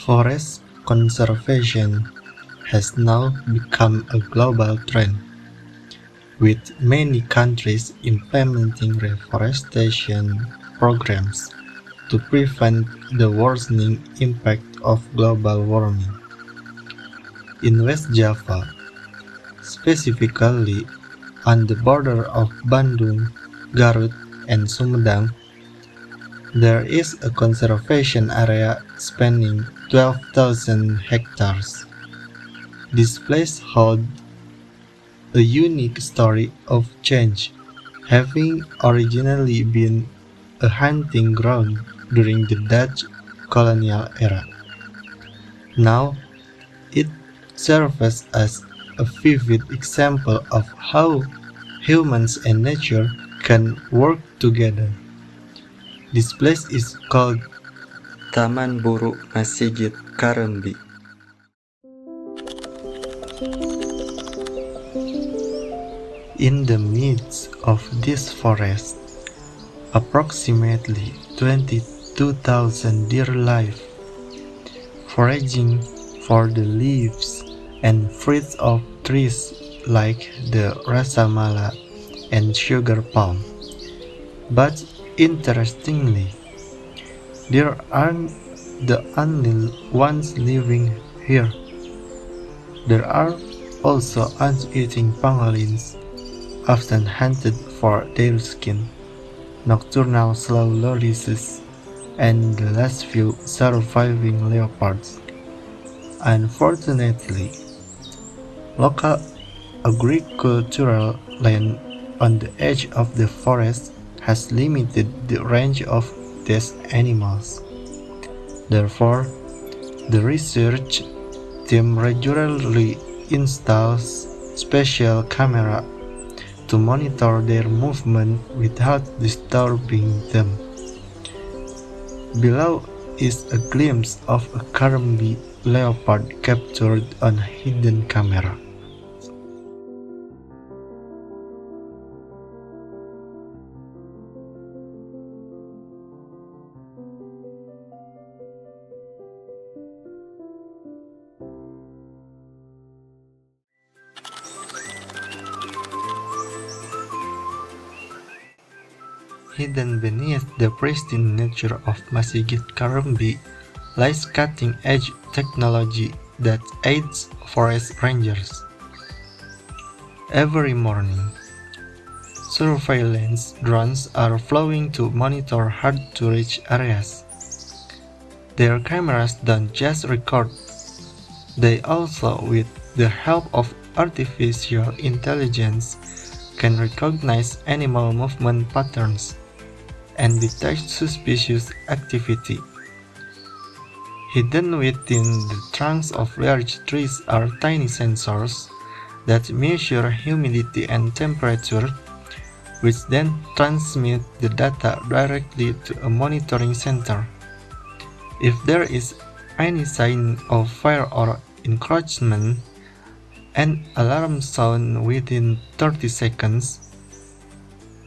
Forest conservation has now become a global trend, with many countries implementing reforestation programs to prevent the worsening impact of global warming. In West Java, specifically on the border of Bandung, Garut, and Sumedang, there is a conservation area spanning 12,000 hectares. This place holds a unique story of change, having originally been a hunting ground during the Dutch colonial era. Now, it serves as a vivid example of how humans and nature can work together. This place is called Taman Buruk Masigit Karambi. In the midst of this forest, approximately 22,000 deer live, foraging for the leaves and fruits of trees like the rasamala and sugar palm. But interestingly, there aren't the only ones living here. There are also ant-eating pangolins, often hunted for their skin, nocturnal slow lorises, and the last few surviving leopards. Unfortunately, local agricultural land on the edge of the forest has limited the range of these animals. Therefore, the research team regularly installs special cameras to monitor their movement without disturbing them. Below is a glimpse of a Karambi leopard captured on hidden camera. Hidden beneath the pristine nature of Masigit Karambi lies cutting-edge technology that aids forest rangers. Every morning, surveillance drones are flying to monitor hard-to-reach areas. Their cameras don't just record, they also, with the help of artificial intelligence, can recognize animal movement patterns and detect suspicious activity. Hidden within the trunks of large trees are tiny sensors that measure humidity and temperature, which then transmit the data directly to a monitoring center. If there is any sign of fire or encroachment, an alarm sounds within 30 seconds.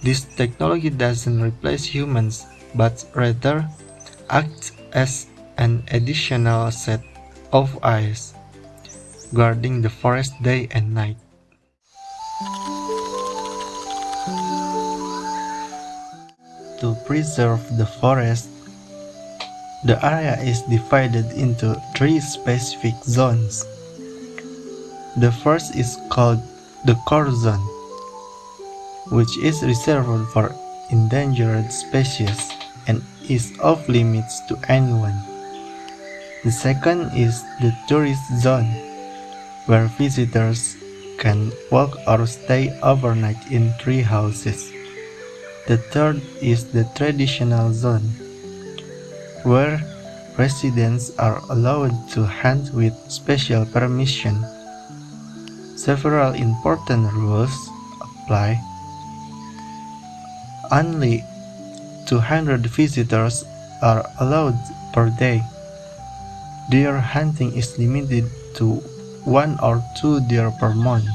This technology doesn't replace humans, but rather acts as an additional set of eyes, guarding the forest day and night. To preserve the forest, the area is divided into 3 specific zones. The first is called the core zone, which is reserved for endangered species and is off limits to anyone. The second is the tourist zone, where visitors can walk or stay overnight in tree houses. The third is the traditional zone, where residents are allowed to hunt with special permission. Several important rules apply. Only 200 visitors are allowed per day. Deer hunting is limited to 1 or 2 deer per month,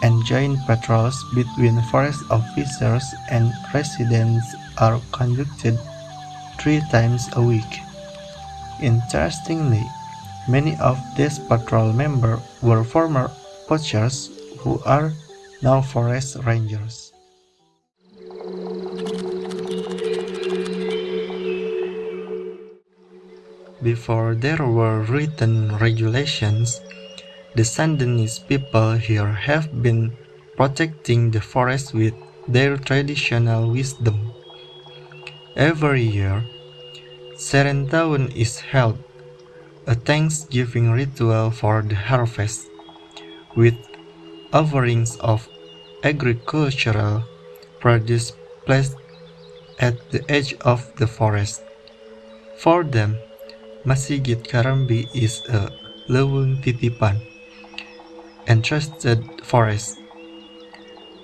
and joint patrols between forest officers and residents are conducted 3 times a week. Interestingly, many of these patrol members were former poachers who are now forest rangers. Before there were written regulations, the Sundanese people here have been protecting the forest with their traditional wisdom. Every year, Serentauan is held, a thanksgiving ritual for the harvest, with offerings of agricultural produce placed at the edge of the forest. For them, Masigit Karambi is a lewung titipan, entrusted forest,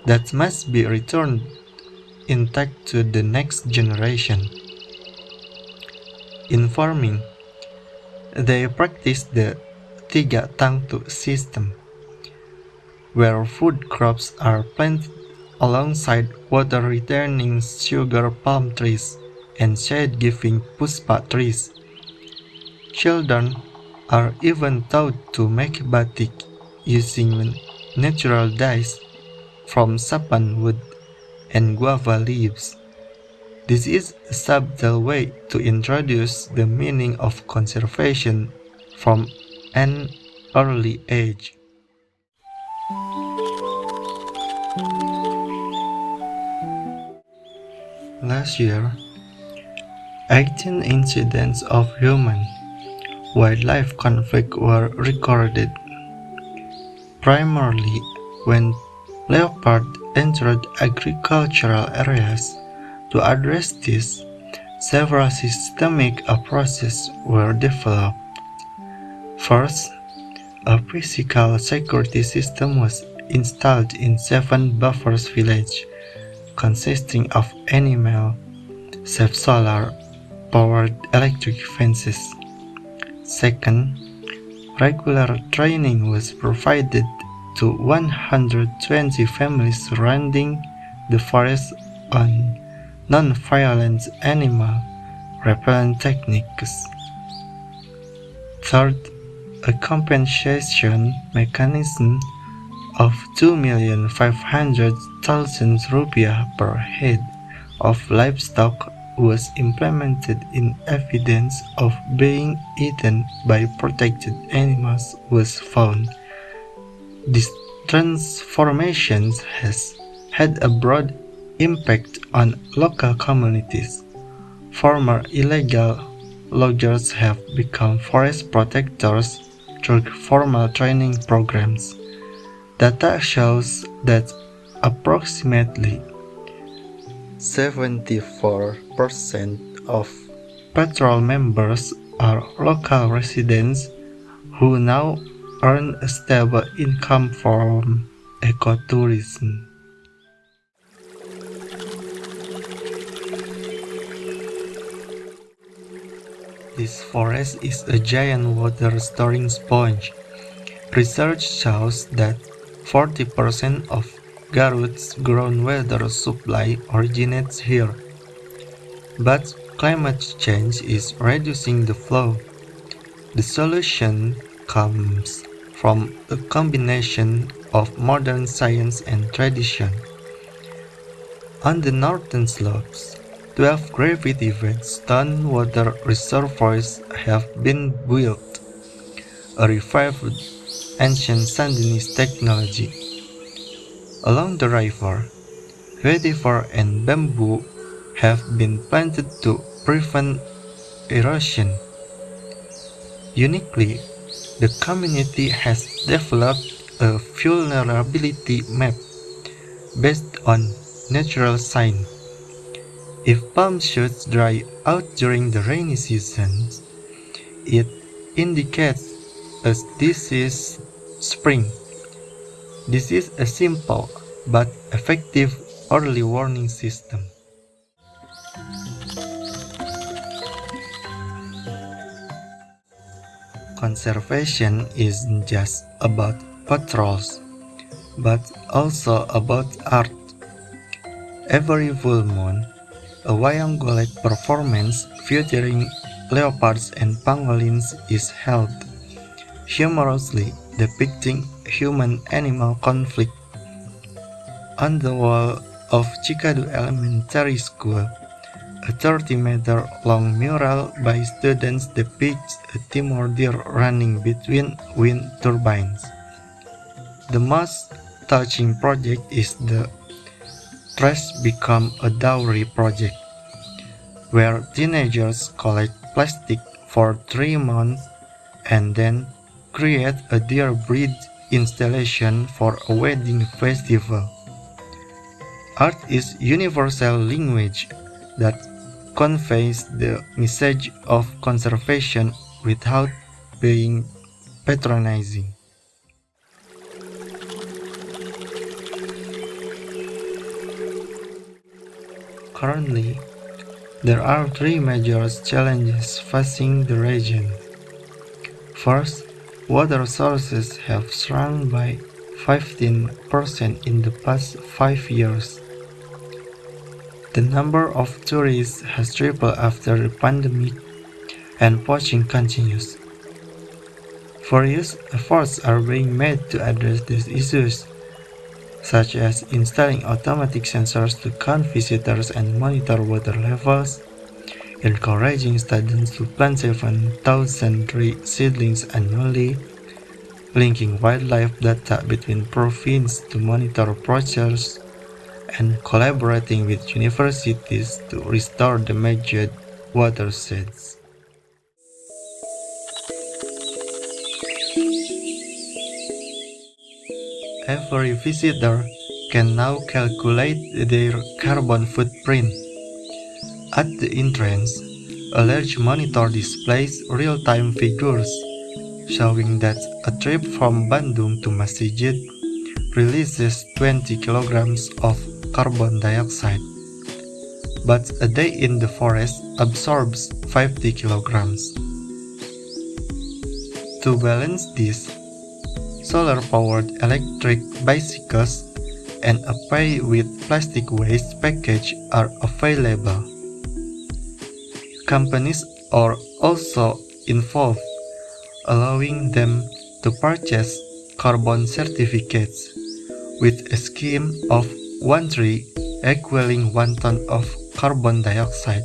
that must be returned intact to the next generation. In farming, they practice the Tiga Tangtu system, where food crops are planted alongside water-returning sugar palm trees and shade-giving puspa trees. Children are even taught to make batik using natural dyes from sapan wood and guava leaves. This is a subtle way to introduce the meaning of conservation from an early age. Last year, 18 incidents of human-wildlife conflict were recorded, primarily when leopard entered agricultural areas. To address this, several systemic approaches were developed. First, a physical security system was installed in 7 buffers villages, consisting of animal, safe solar-powered electric fences. Second, regular training was provided to 120 families surrounding the forest on non-violent animal repellent techniques. Third, a compensation mechanism of 2,500,000 rupiah per head of livestock was implemented in evidence of being eaten by protected animals was found. This transformation has had a broad impact on local communities. Former illegal loggers have become forest protectors through formal training programs. Data shows that approximately 74% of patrol members are local residents who now earn a stable income from ecotourism. This forest is a giant water storing sponge. Research shows that 40% of Garut's groundwater supply originates here. But climate change is reducing the flow. The solution comes from a combination of modern science and tradition. On the northern slopes, 12 gravity-fed stone water reservoirs have been built, a revived ancient Sundanese technology. Along the river, vetiver and bamboo have been planted to prevent erosion. Uniquely, the community has developed a vulnerability map based on natural signs. If palm shoots dry out during the rainy season, it indicates this is spring. This is a simple but effective early warning system. Conservation isn't just about patrols, but also about art. Every full moon, a wayang golek performance featuring leopards and pangolins is held, humorously depicting human-animal conflict. On the wall of Chikadu Elementary School, a 30-meter-long mural by students depicts a Timor deer running between wind turbines. The most touching project is the Trash Become a Dowry project, where teenagers collect plastic for 3 months and then create a deer breed installation for a wedding festival. Art is universal language that conveys the message of conservation without being patronizing. Currently, there are 3 major challenges facing the region. First, water sources have shrunk by 15% in the past 5 years. The number of tourists has tripled after the pandemic, and poaching continues. Various efforts are being made to address these issues, such as installing automatic sensors to count visitors and monitor water levels, encouraging students to plant 7,000 tree seedlings annually, linking wildlife data between provinces to monitor poachers, and collaborating with universities to restore damaged watersheds. Every visitor can now calculate their carbon footprint. At the entrance, a large monitor displays real-time figures showing that a trip from Bandung to Masjid releases 20 kilograms of carbon dioxide, but a day in the forest absorbs 50 kilograms. To balance this, solar-powered electric bicycles and a pay with plastic waste package are available. Companies are also involved, allowing them to purchase carbon certificates with a scheme of 1 tree equaling 1 ton of carbon dioxide.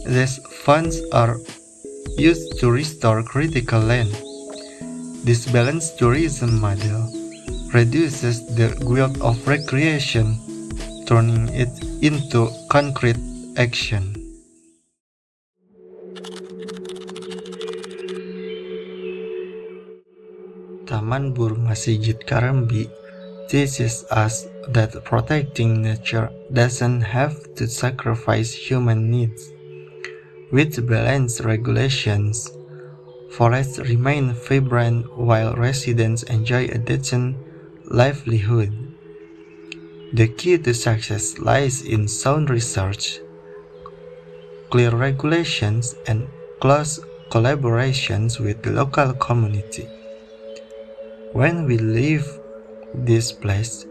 These funds are used to restore critical land. This balanced tourism model reduces the guilt of recreation, turning it into concrete action. Taman Burung Masjid Karambi teaches us that protecting nature doesn't have to sacrifice human needs. With balanced regulations, forests remain vibrant while residents enjoy a decent livelihood. The key to success lies in sound research, clear regulations, and close collaborations with the local community. When we leave this place,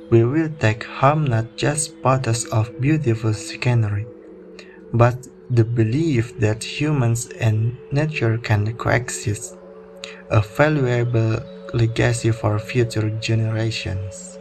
we will take home not just photos of beautiful scenery, but the belief that humans and nature can coexist, a valuable legacy for future generations.